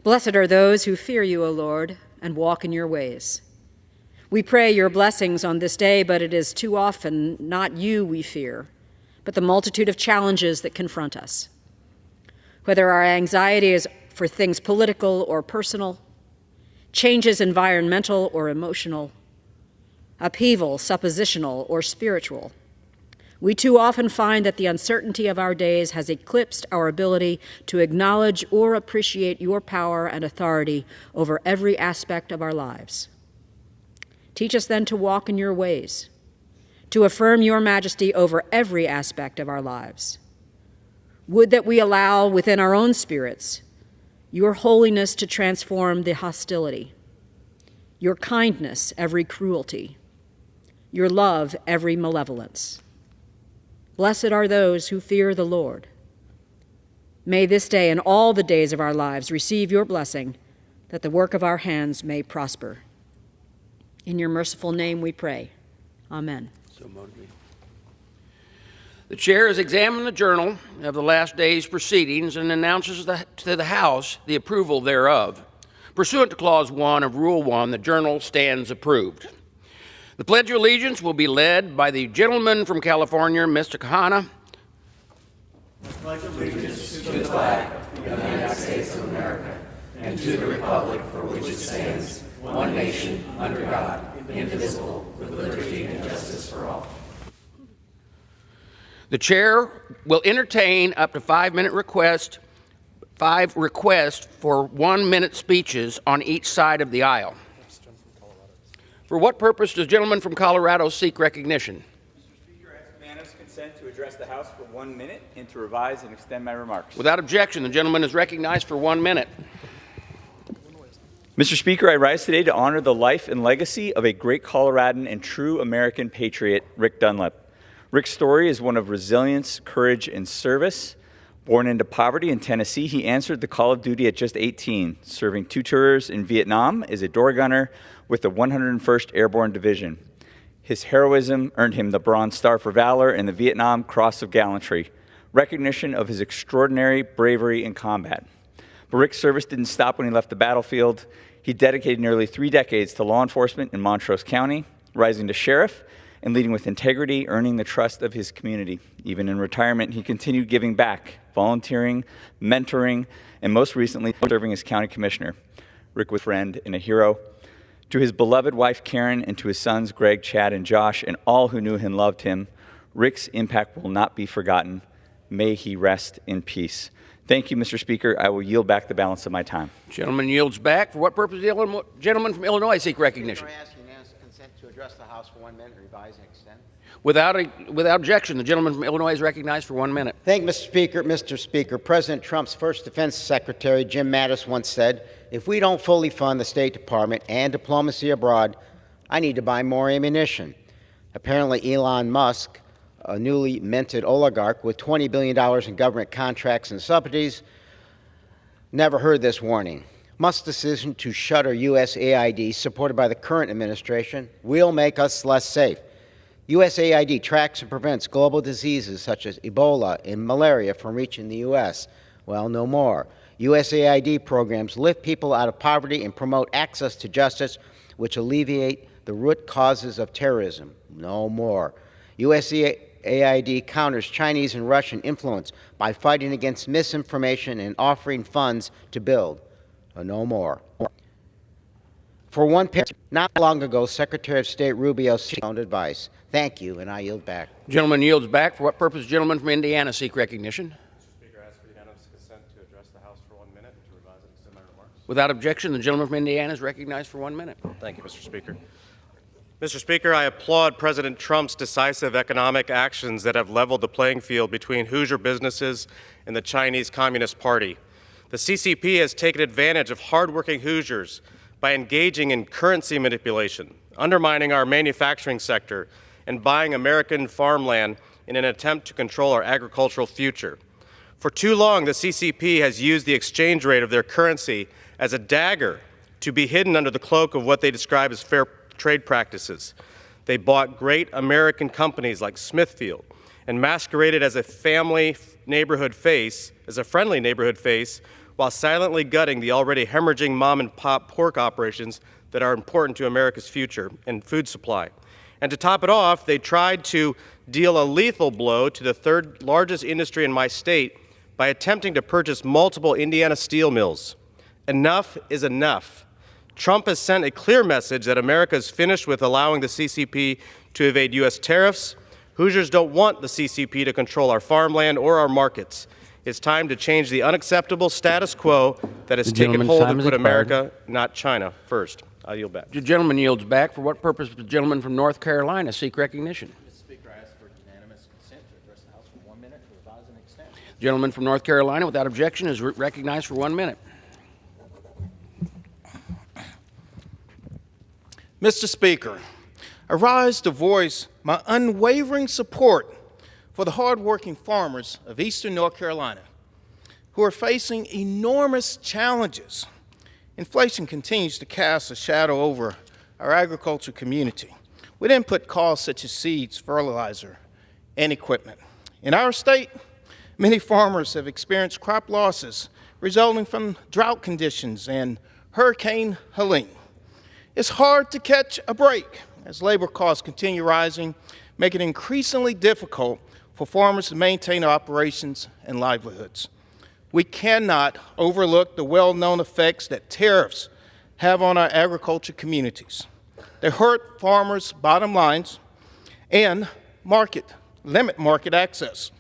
Blessed are those who fear you, O Lord, and walk in your ways. We pray your blessings on this day, but it is too often not you we fear, but the multitude of challenges that confront us. Whether our anxiety is for things political or personal, changes environmental or emotional, upheaval suppositional or spiritual, we too often find that the uncertainty of our days has eclipsed our ability to acknowledge or appreciate your power and authority over every aspect of our lives. Teach us then to walk in your ways, to affirm your majesty over every aspect of our lives. Would that we allow within our own spirits your holiness to transform the hostility, your kindness every cruelty, your love every malevolence. Blessed are those who fear the Lord. May this day and all the days of our lives receive your blessing, that the work of our hands may prosper. In your merciful name we pray. Amen. So motivated. The chair has examined the journal of the last day's proceedings and announces to the House the approval thereof. Pursuant to Clause 1 of Rule 1, the journal stands approved. The Pledge of Allegiance will be led by the gentleman from California, Mr. Kahana. I pledge allegiance to the flag of the United States of America and to the republic for which it stands, one nation, under God, indivisible, with liberty and justice for all. The chair will entertain up to five requests for 1 minute speeches on each side of the aisle. For what purpose does the gentleman from Colorado seek recognition? Mr. Speaker, I ask unanimous consent to address the House for 1 minute and to revise and extend my remarks. Without objection, the gentleman is recognized for 1 minute. Mr. Speaker, I rise today to honor the life and legacy of a great Coloradan and true American patriot, Rick Dunlap. Rick's story is one of resilience, courage, and service. Born into poverty in Tennessee, he answered the call of duty at just 18, serving 2 tours in Vietnam as a door gunner with the 101st Airborne Division. His heroism earned him the Bronze Star for Valor and the Vietnam Cross of Gallantry, recognition of his extraordinary bravery in combat. But Rick's service didn't stop when he left the battlefield. He dedicated nearly 3 decades to law enforcement in Montrose County, rising to sheriff and leading with integrity, earning the trust of his community. Even in retirement, he continued giving back, volunteering, mentoring, and most recently, serving as county commissioner. Rick was a friend and a hero. To his beloved wife, Karen, and to his sons, Greg, Chad, and Josh, and all who knew and loved him, Rick's impact will not be forgotten. May he rest in peace. Thank you, Mr. Speaker. I will yield back the balance of my time. Gentleman yields back. For what purpose does the gentleman from Illinois seek recognition? I ask unanimous consent to address the House for 1 minute, revise and extend. Without objection, the gentleman from Illinois is recognized for 1 minute. Thank you, Mr. Speaker. Mr. Speaker, President Trump's first defense secretary, Jim Mattis, once said, "If we don't fully fund the State Department and diplomacy abroad, I need to buy more ammunition." Apparently, Elon Musk, a newly minted oligarch with $20 billion in government contracts and subsidies, never heard this warning. Musk's decision to shutter USAID, supported by the current administration, will make us less safe. USAID tracks and prevents global diseases such as Ebola and malaria from reaching the U.S. Well, no more. USAID programs lift people out of poverty and promote access to justice, which alleviate the root causes of terrorism. No more. USAID counters Chinese and Russian influence by fighting against misinformation and offering funds to build. No more. For one period, not long ago, Secretary of State Rubio sought advice. Thank you, and I yield back. Gentleman yields back. For what purpose does the gentleman from Indiana seek recognition? Mr. Speaker, I ask for unanimous consent to address the House for 1 minute and to revise and extend my remarks. Without objection, the gentleman from Indiana is recognized for 1 minute. Thank you, Mr. Speaker. Mr. Speaker, I applaud President Trump's decisive economic actions that have leveled the playing field between Hoosier businesses and the Chinese Communist Party. The CCP has taken advantage of hardworking Hoosiers by engaging in currency manipulation, undermining our manufacturing sector, and buying American farmland in an attempt to control our agricultural future. For too long, the CCP has used the exchange rate of their currency as a dagger to be hidden under the cloak of what they describe as fair trade practices. They bought great American companies like Smithfield and masqueraded as a friendly neighborhood face while silently gutting the already hemorrhaging mom-and-pop pork operations that are important to America's future and food supply. And to top it off, they tried to deal a lethal blow to the third largest industry in my state by attempting to purchase multiple Indiana steel mills. Enough is enough. Trump has sent a clear message that America is finished with allowing the CCP to evade U.S. tariffs. Hoosiers don't want the CCP to control our farmland or our markets. It's time to change the unacceptable status quo that has taken hold and put America, not China, first. I yield back. The gentleman yields back. For what purpose does the gentleman from North Carolina seek recognition? Mr. Speaker, I ask for unanimous consent to address the House for 1 minute to revise and extend. The gentleman from North Carolina, without objection, is recognized for 1 minute. Mr. Speaker, I rise to voice my unwavering support for the hardworking farmers of eastern North Carolina who are facing enormous challenges. Inflation continues to cast a shadow over our agriculture community with input costs such as seeds, fertilizer, and equipment. In our state, many farmers have experienced crop losses resulting from drought conditions and Hurricane Helene. It's hard to catch a break as labor costs continue rising, making it increasingly difficult for farmers to maintain their operations and livelihoods. We cannot overlook the well-known effects that tariffs have on our agriculture communities. They hurt farmers' bottom lines and limit market access.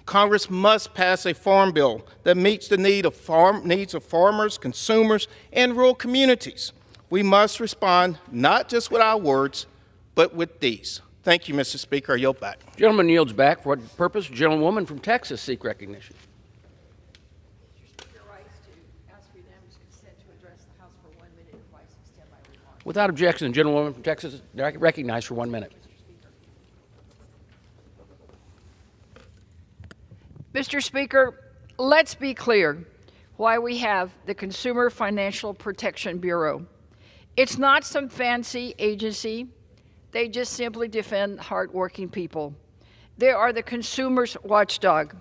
Congress must pass a farm bill that meets the needs of farmers, consumers, and rural communities. We must respond not just with our words, but with deeds. Thank you, Mr. Speaker. I yield back. Gentleman yields back. For what purpose? Gentlewoman from Texas seek recognition. Without objection, the gentlewoman from Texas is recognized for 1 minute. Mr. Speaker, let's be clear why we have the Consumer Financial Protection Bureau. It's not some fancy agency. They just simply defend hardworking people. They are the consumer's watchdog.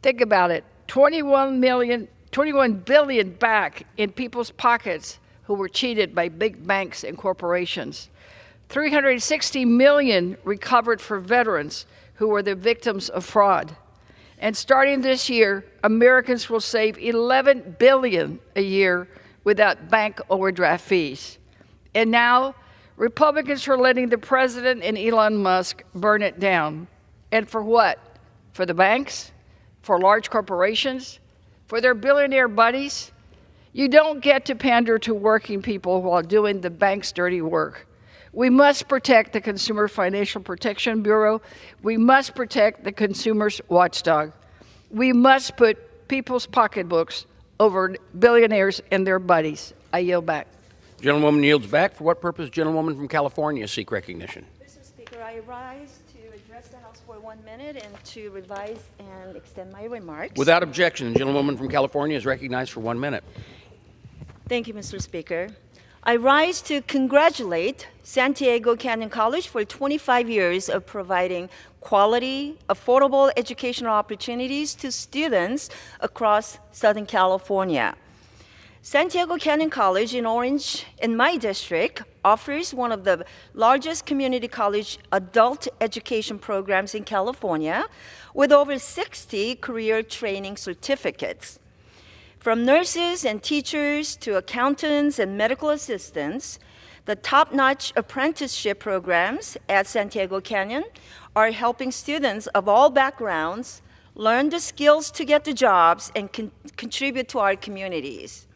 Think about it, 21 billion back in people's pockets who were cheated by big banks and corporations. 360 million recovered for veterans who were the victims of fraud. And starting this year, Americans will save $11 billion a year without bank overdraft fees. And now, Republicans are letting the president and Elon Musk burn it down. And for what? For the banks? For large corporations? For their billionaire buddies? You don't get to pander to working people while doing the bank's dirty work. We must protect the Consumer Financial Protection Bureau. We must protect the consumer's watchdog. We must put people's pocketbooks over billionaires and their buddies. I yield back. Gentlewoman yields back. For what purpose? Gentlewoman from California seek recognition. Mr. Speaker, I rise to address the House for 1 minute and to revise and extend my remarks. Without objection, the gentlewoman from California is recognized for 1 minute. Thank you, Mr. Speaker. I rise to congratulate Santiago Canyon College for 25 years of providing quality, affordable educational opportunities to students across Southern California. Santiago Canyon College in Orange, in my district, offers one of the largest community college adult education programs in California with over 60 career training certificates. From nurses and teachers to accountants and medical assistants, the top-notch apprenticeship programs at Santiago Canyon are helping students of all backgrounds learn the skills to get the jobs and contribute to our communities.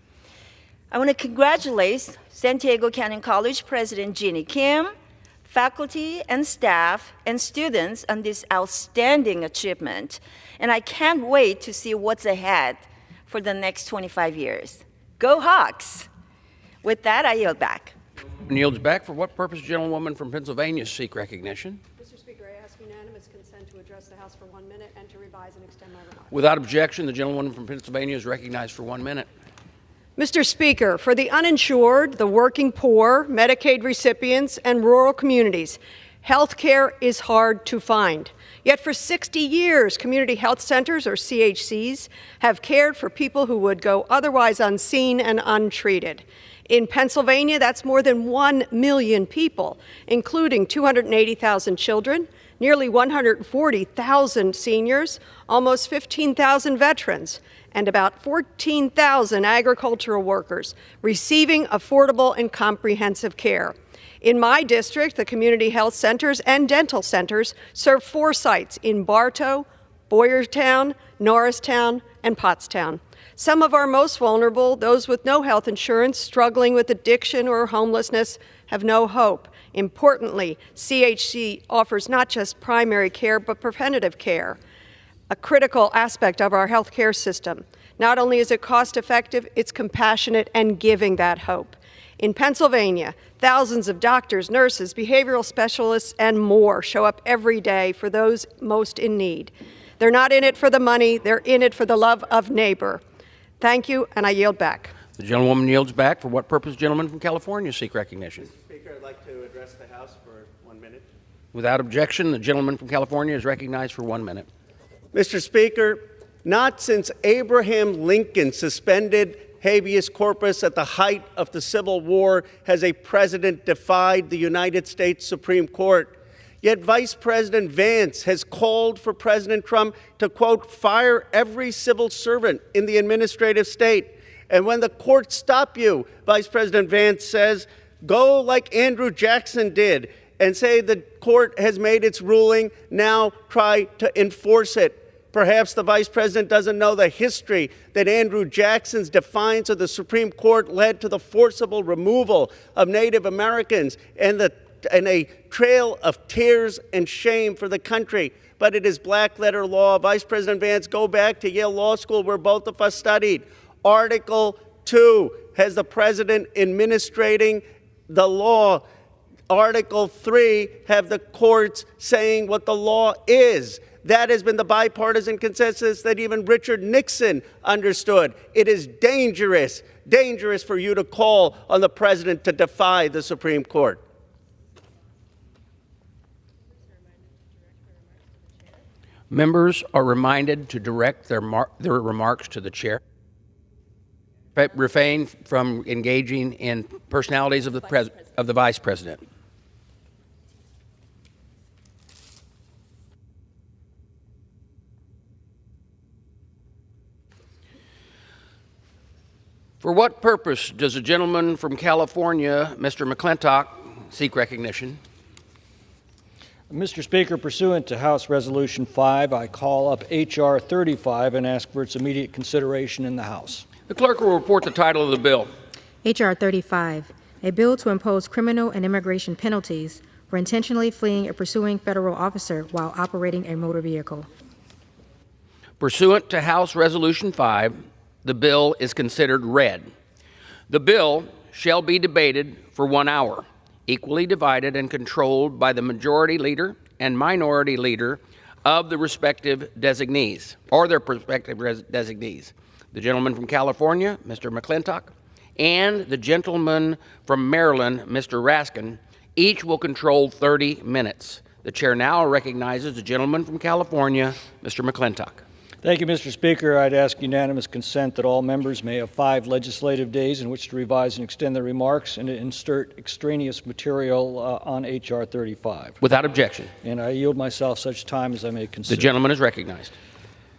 I want to congratulate Santiago Canyon College President Jeannie Kim, faculty and staff and students on this outstanding achievement, and I can't wait to see what's ahead for the next 25 years. Go Hawks! With that, I yield back. Yields back. For what purpose? Gentlewoman from Pennsylvania seek recognition. Mr. Speaker, I ask unanimous consent to address the House for 1 minute and to revise and extend my remarks. Without objection, the gentlewoman from Pennsylvania is recognized for 1 minute. Mr. Speaker, for the uninsured, the working poor, Medicaid recipients, and rural communities, Health care is hard to find. Yet for 60 years, community health centers, or CHCs, have cared for people who would go otherwise unseen and untreated. In Pennsylvania, that's more than 1 million people, including 280,000 children, nearly 140,000 seniors, almost 15,000 veterans, and about 14,000 agricultural workers receiving affordable and comprehensive care. In my district, the community health centers and dental centers serve 4 sites in Bartow, Boyertown, Norristown, and Pottstown. Some of our most vulnerable, those with no health insurance, struggling with addiction or homelessness, have no hope. Importantly, CHC offers not just primary care, but preventative care, a critical aspect of our health care system. Not only is it cost-effective, it's compassionate and giving that hope. In Pennsylvania, thousands of doctors, nurses, behavioral specialists, and more show up every day for those most in need. They're not in it for the money, they're in it for the love of neighbor. Thank you, and I yield back. The gentlewoman yields back. For what purpose, gentleman from California seek recognition? Mr. Speaker, I'd like to address the House for 1 minute. Without objection, the gentleman from California is recognized for 1 minute. Mr. Speaker, not since Abraham Lincoln suspended habeas corpus at the height of the Civil War has a president defied the United States Supreme Court. Yet Vice President Vance has called for President Trump to, quote, fire every civil servant in the administrative state. And when the courts stop you, Vice President Vance says, go like Andrew Jackson did and say the court has made its ruling, now try to enforce it. Perhaps the Vice President doesn't know the history that Andrew Jackson's defiance of the Supreme Court led to the forcible removal of Native Americans and a trail of tears and shame for the country. But it is black letter law. Vice President Vance, go back to Yale Law School where both of us studied. Article 2 has the president administrating the law. Article 3 have the courts saying what the law is. That has been the bipartisan consensus that even Richard Nixon understood. It is dangerous for you to call on the president to defy the Supreme Court. Members are reminded to direct their remarks to the chair. Refrain from engaging in personalities of the Vice President. For what purpose does the gentleman from California, Mr. McClintock, seek recognition? Mr. Speaker, pursuant to House Resolution 5, I call up H.R. 35 and ask for its immediate consideration in the House. The clerk will report the title of the bill. H.R. 35, a bill to impose criminal and immigration penalties for intentionally fleeing or pursuing federal officer while operating a motor vehicle. Pursuant to House Resolution 5, the bill is considered read. The bill shall be debated for 1 hour, equally divided and controlled by the majority leader and minority leader of the respective designees, or their respective designees. The gentleman from California, Mr. McClintock, and the gentleman from Maryland, Mr. Raskin, each will control 30 minutes. The chair now recognizes the gentleman from California, Mr. McClintock. Thank you, Mr. Speaker. I'd ask unanimous consent that all members may have 5 legislative days in which to revise and extend their remarks and to insert extraneous material on H.R. 35. Without objection. And I yield myself such time as I may consider. The gentleman is recognized.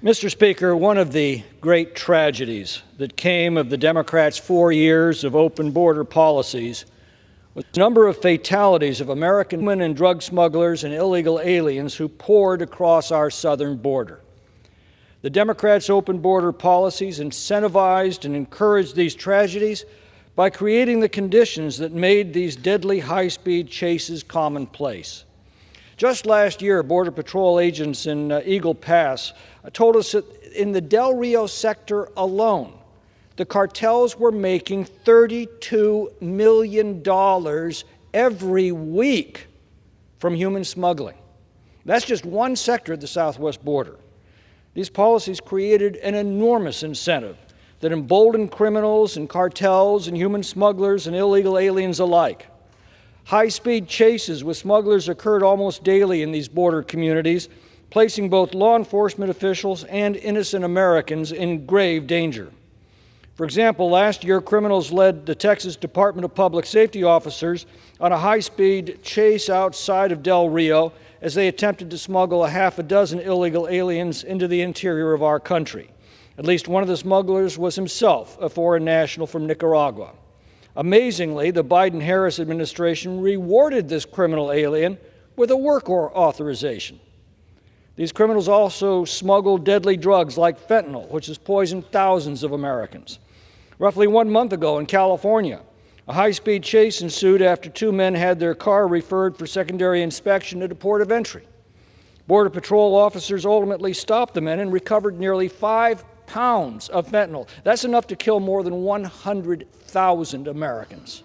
Mr. Speaker, one of the great tragedies that came of the Democrats' 4 years of open border policies was the number of fatalities of American women and drug smugglers and illegal aliens who poured across our southern border. The Democrats' open border policies incentivized and encouraged these tragedies by creating the conditions that made these deadly high-speed chases commonplace. Just last year, Border Patrol agents in Eagle Pass told us that in the Del Rio sector alone, the cartels were making $32 million every week from human smuggling. That's just one sector of the southwest border. These policies created an enormous incentive that emboldened criminals and cartels and human smugglers and illegal aliens alike. High-speed chases with smugglers occurred almost daily in these border communities, placing both law enforcement officials and innocent Americans in grave danger. For example, last year, criminals led the Texas Department of Public Safety officers on a high-speed chase outside of Del Rio as they attempted to smuggle a half a dozen illegal aliens into the interior of our country. At least one of the smugglers was himself a foreign national from Nicaragua. Amazingly, the Biden-Harris administration rewarded this criminal alien with a work authorization. These criminals also smuggled deadly drugs like fentanyl, which has poisoned thousands of Americans. Roughly 1 month ago in California, a high-speed chase ensued after two men had their car referred for secondary inspection at a port of entry. Border Patrol officers ultimately stopped the men and recovered nearly 5 pounds of fentanyl. That's enough to kill more than 100,000 Americans.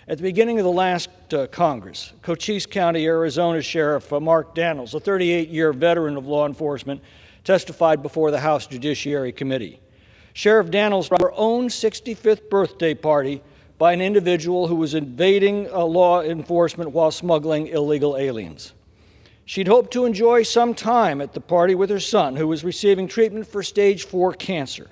At the beginning of the last Congress, Cochise County, Arizona Sheriff Mark Daniels, a 38-year veteran of law enforcement, testified before the House Judiciary Committee. Sheriff Daniels had her own 65th birthday party by an individual who was invading law enforcement while smuggling illegal aliens. She'd hoped to enjoy some time at the party with her son, who was receiving treatment for stage 4 cancer.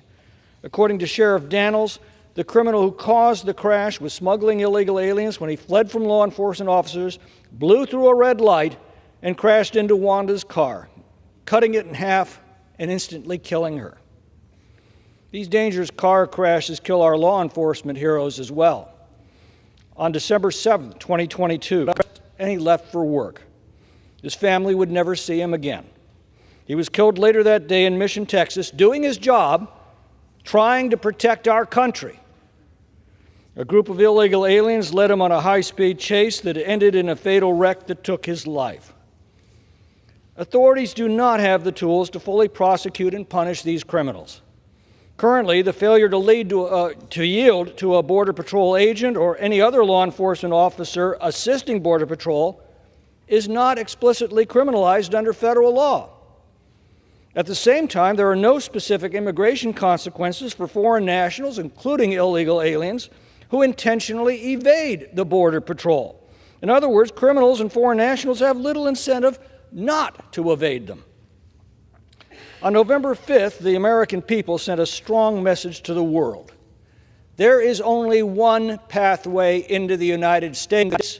According to Sheriff Daniels, the criminal who caused the crash was smuggling illegal aliens when he fled from law enforcement officers, blew through a red light, and crashed into Wanda's car, cutting it in half and instantly killing her. These dangerous car crashes kill our law enforcement heroes as well. On December 7, 2022, and he left for work. His family would never see him again. He was killed later that day in Mission, Texas, doing his job, trying to protect our country. A group of illegal aliens led him on a high-speed chase that ended in a fatal wreck that took his life. Authorities do not have the tools to fully prosecute and punish these criminals. Currently, the failure to yield to a Border Patrol agent or any other law enforcement officer assisting Border Patrol is not explicitly criminalized under federal law. At the same time, there are no specific immigration consequences for foreign nationals, including illegal aliens, who intentionally evade the Border Patrol. In other words, criminals and foreign nationals have little incentive not to evade them. On November 5th, the American people sent a strong message to the world. There is only one pathway into the United States,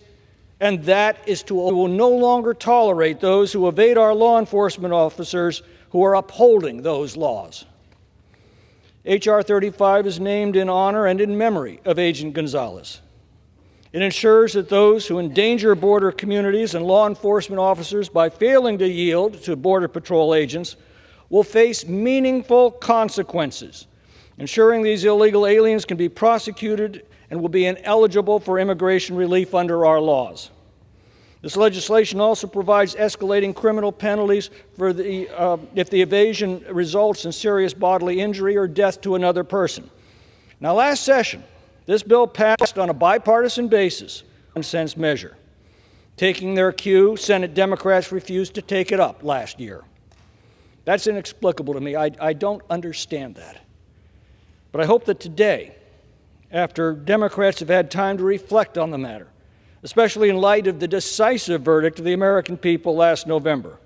and that is we will no longer tolerate those who evade our law enforcement officers who are upholding those laws. H.R. 35 is named in honor and in memory of Agent Gonzalez. It ensures that those who endanger border communities and law enforcement officers by failing to yield to Border Patrol agents will face meaningful consequences, ensuring these illegal aliens can be prosecuted and will be ineligible for immigration relief under our laws. This legislation also provides escalating criminal penalties for if the evasion results in serious bodily injury or death to another person. Now, last session, this bill passed on a bipartisan basis, a common-sense measure. Taking their cue, Senate Democrats refused to take it up last year. That's inexplicable to me. I don't understand that. But I hope that today, after Democrats have had time to reflect on the matter, especially in light of the decisive verdict of the American people last November,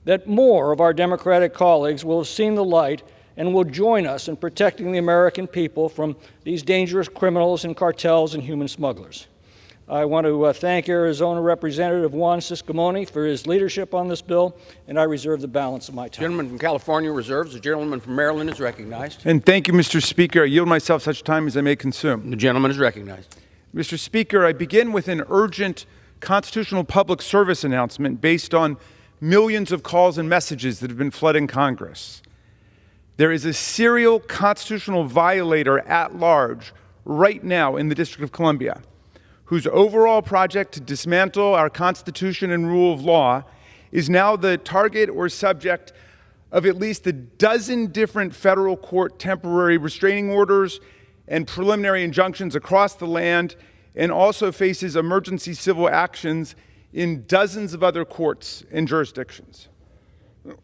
that more of our Democratic colleagues will have seen the light and will join us in protecting the American people from these dangerous criminals and cartels and human smugglers. I want to thank Arizona Representative Juan Ciscomoni for his leadership on this bill, and I reserve the balance of my time. The gentleman from California reserves. The gentleman from Maryland is recognized. And thank you, Mr. Speaker. I yield myself such time as I may consume. The gentleman is recognized. Mr. Speaker, I begin with an urgent constitutional public service announcement based on millions of calls and messages that have been flooding Congress. There is a serial constitutional violator at large right now in the District of Columbia, whose overall project to dismantle our Constitution and rule of law is now the target or subject of at least a dozen different federal court temporary restraining orders and preliminary injunctions across the land, and also faces emergency civil actions in dozens of other courts and jurisdictions.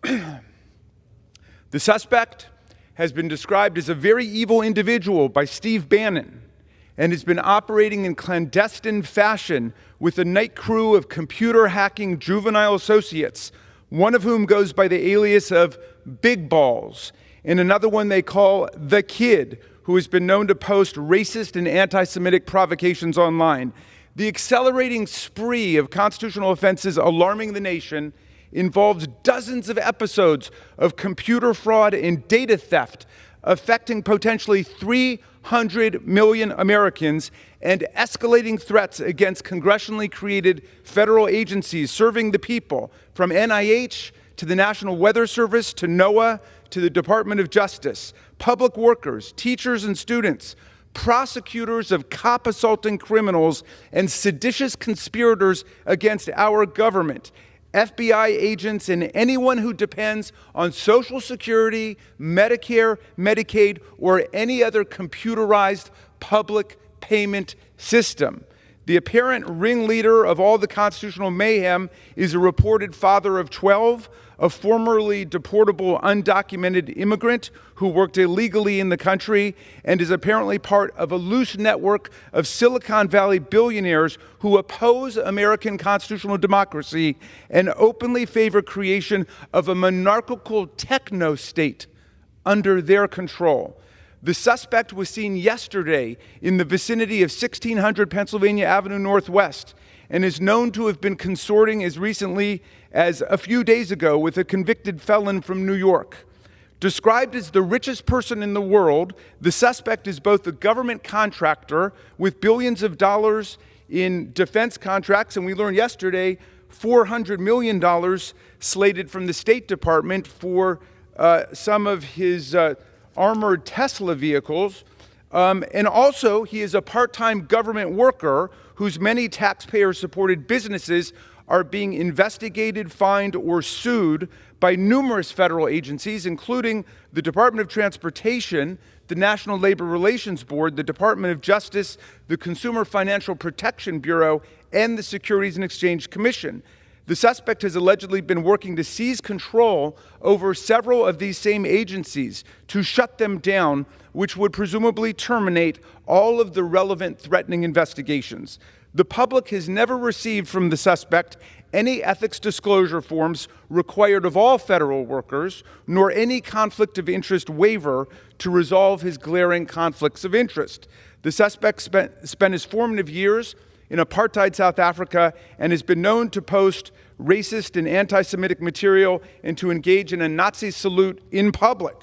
The suspect has been described as a very evil individual by Steve Bannon, and has been operating in clandestine fashion with a night crew of computer hacking juvenile associates, one of whom goes by the alias of Big Balls, and another one they call The Kid, who has been known to post racist and anti-Semitic provocations online. The accelerating spree of constitutional offenses alarming the nation involves dozens of episodes of computer fraud and data theft affecting potentially 300 million Americans and escalating threats against congressionally created federal agencies serving the people, from NIH to the National Weather Service to NOAA to the Department of Justice, public workers, teachers and students, prosecutors of cop-assaulting criminals and seditious conspirators against our government, FBI agents, and anyone who depends on Social Security, Medicare, Medicaid, or any other computerized public payment system. The apparent ringleader of all the constitutional mayhem is a reported father of 12, a formerly deportable undocumented immigrant who worked illegally in the country and is apparently part of a loose network of Silicon Valley billionaires who oppose American constitutional democracy and openly favor creation of a monarchical techno-state under their control. The suspect was seen yesterday in the vicinity of 1600 Pennsylvania Avenue Northwest and is known to have been consorting as recently as a few days ago with a convicted felon from New York. Described as the richest person in the world, the suspect is both a government contractor with billions of dollars in defense contracts, and we learned yesterday $400 million slated from the State Department for some of his armored Tesla vehicles. And also, he is a part-time government worker whose many taxpayer-supported businesses are being investigated, fined, or sued by numerous federal agencies, including the Department of Transportation, the National Labor Relations Board, the Department of Justice, the Consumer Financial Protection Bureau, and the Securities and Exchange Commission. The suspect has allegedly been working to seize control over several of these same agencies to shut them down, which would presumably terminate all of the relevant threatening investigations. The public has never received from the suspect any ethics disclosure forms required of all federal workers, nor any conflict of interest waiver to resolve his glaring conflicts of interest. The suspect spent his formative years in apartheid South Africa and has been known to post racist and anti-Semitic material and to engage in a Nazi salute in public.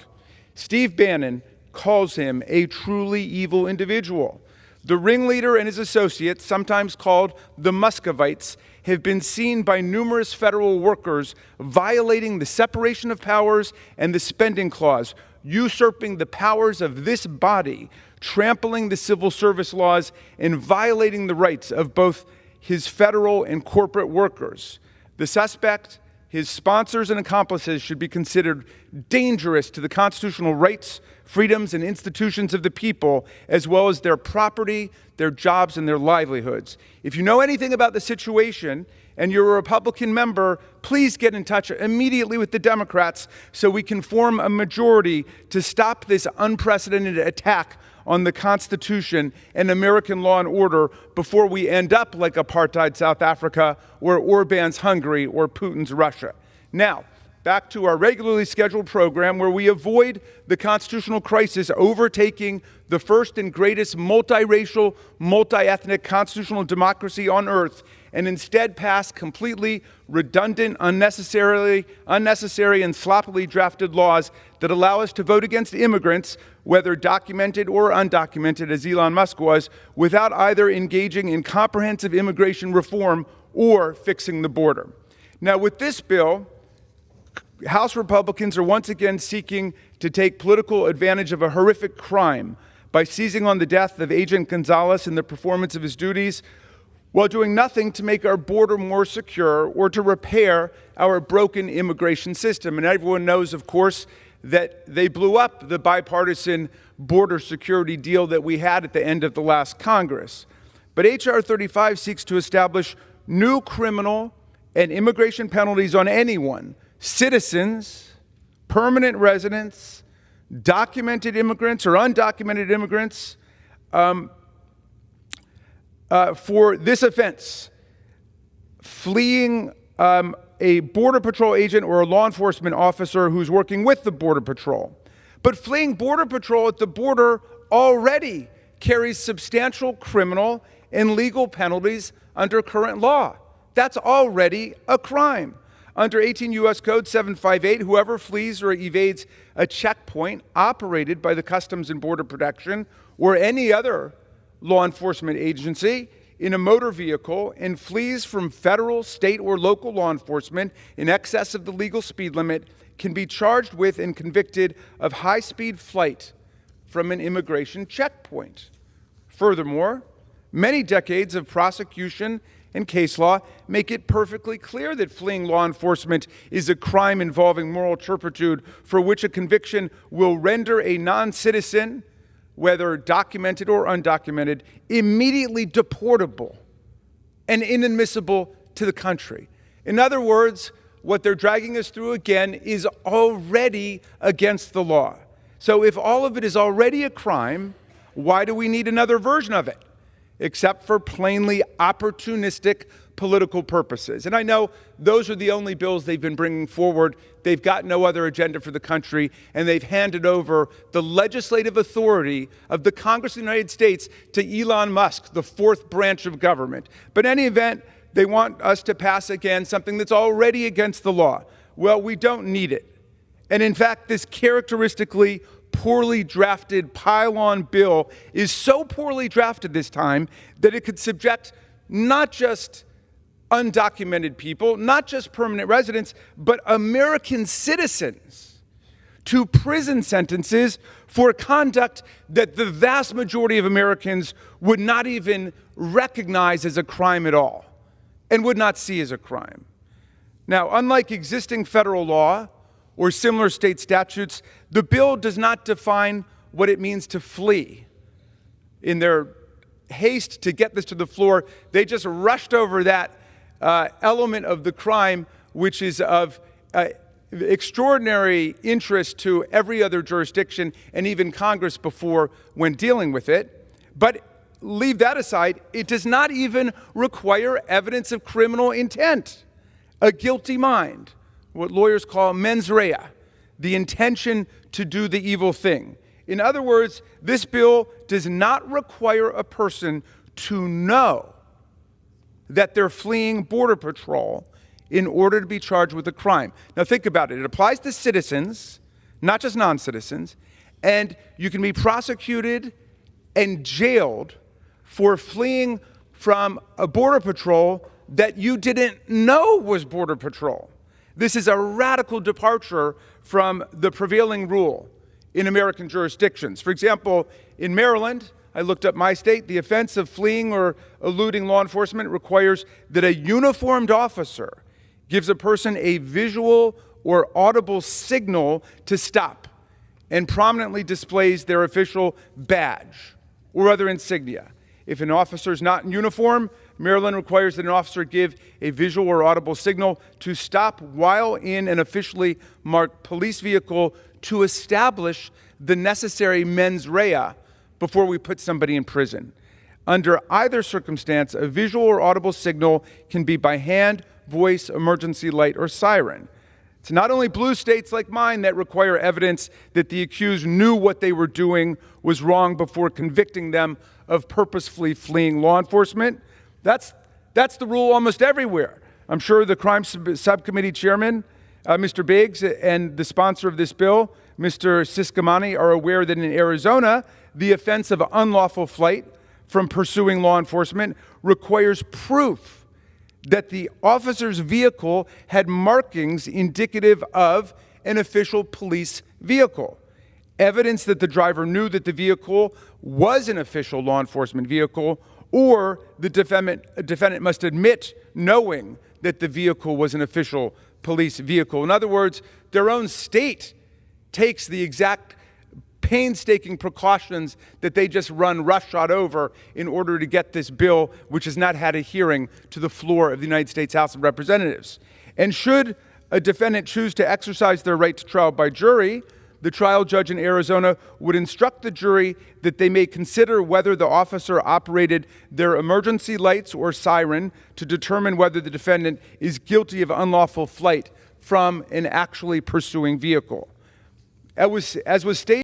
Steve Bannon calls him a truly evil individual. The ringleader and his associates, sometimes called the Muscovites, have been seen by numerous federal workers violating the separation of powers and the spending clause, usurping the powers of this body, trampling the civil service laws, and violating the rights of both his federal and corporate workers. The suspect, his sponsors, and accomplices should be considered dangerous to the constitutional rights, freedoms, and institutions of the people, as well as their property, their jobs, and their livelihoods. If you know anything about the situation and you're a Republican member, please get in touch immediately with the Democrats so we can form a majority to stop this unprecedented attack on the Constitution and American law and order before we end up like apartheid South Africa or Orban's Hungary or Putin's Russia. Now, back to our regularly scheduled program where we avoid the constitutional crisis overtaking the first and greatest multiracial, multi-ethnic constitutional democracy on earth and instead pass completely redundant, unnecessary and sloppily drafted laws that allow us to vote against immigrants, whether documented or undocumented, as Elon Musk was, without either engaging in comprehensive immigration reform or fixing the border. Now, with this bill, House Republicans are once again seeking to take political advantage of a horrific crime by seizing on the death of Agent Gonzalez in the performance of his duties, while doing nothing to make our border more secure or to repair our broken immigration system. And everyone knows, of course, that they blew up the bipartisan border security deal that we had at the end of the last Congress. But H.R. 35 seeks to establish new criminal and immigration penalties on anyone, citizens, permanent residents, documented immigrants or undocumented immigrants, for this offense, fleeing a Border Patrol agent or a law enforcement officer who's working with the Border Patrol. But fleeing Border Patrol at the border already carries substantial criminal and legal penalties under current law. That's already a crime. Under 18 U.S. Code 758, whoever flees or evades a checkpoint operated by the Customs and Border Protection or any other law enforcement agency in a motor vehicle and flees from federal, state, or local law enforcement in excess of the legal speed limit can be charged with and convicted of high-speed flight from an immigration checkpoint. Furthermore, many decades of prosecution and case law make it perfectly clear that fleeing law enforcement is a crime involving moral turpitude for which a conviction will render a non-citizen, whether documented or undocumented, immediately deportable and inadmissible to the country. In other words, what they're dragging us through again is already against the law. So if all of it is already a crime, why do we need another version of it? Except for plainly opportunistic political purposes. And I know those are the only bills they've been bringing forward. They've got no other agenda for the country, and they've handed over the legislative authority of the Congress of the United States to Elon Musk, the fourth branch of government. But in any event, they want us to pass again something that's already against the law. Well, we don't need it. And in fact, this characteristically poorly drafted pile-on bill is so poorly drafted this time that it could subject not just undocumented people, not just permanent residents, but American citizens to prison sentences for conduct that the vast majority of Americans would not even recognize as a crime at all and would not see as a crime. Now, unlike existing federal law or similar state statutes, the bill does not define what it means to flee. In their haste to get this to the floor, they just rushed over that element of the crime, which is of extraordinary interest to every other jurisdiction and even Congress before when dealing with it. But leave that aside, it does not even require evidence of criminal intent, a guilty mind, what lawyers call mens rea, the intention to do the evil thing. In other words, this bill does not require a person to know that they're fleeing Border Patrol in order to be charged with a crime. Now think about it. It applies to citizens, not just non-citizens, and you can be prosecuted and jailed for fleeing from a Border Patrol that you didn't know was Border Patrol. This is a radical departure from the prevailing rule in American jurisdictions. For example, in Maryland, I looked up my state, the offense of fleeing or eluding law enforcement requires that a uniformed officer gives a person a visual or audible signal to stop and prominently displays their official badge or other insignia. If an officer is not in uniform, Maryland requires that an officer give a visual or audible signal to stop while in an officially marked police vehicle to establish the necessary mens rea before we put somebody in prison. Under either circumstance, a visual or audible signal can be by hand, voice, emergency light, or siren. It's not only blue states like mine that require evidence that the accused knew what they were doing was wrong before convicting them of purposefully fleeing law enforcement. That's the rule almost everywhere. I'm sure the crime subcommittee chairman, Mr. Biggs, and the sponsor of this bill, Mr. Ciscomani, are aware that in Arizona, the offense of unlawful flight from pursuing law enforcement requires proof that the officer's vehicle had markings indicative of an official police vehicle. Evidence that the driver knew that the vehicle was an official law enforcement vehicle, or the defendant must admit knowing that the vehicle was an official police vehicle. In other words, their own state takes the exact painstaking precautions that they just run roughshod over in order to get this bill, which has not had a hearing, to the floor of the United States House of Representatives. And should a defendant choose to exercise their right to trial by jury, the trial judge in Arizona would instruct the jury that they may consider whether the officer operated their emergency lights or siren to determine whether the defendant is guilty of unlawful flight from an actually pursuing vehicle. As was stated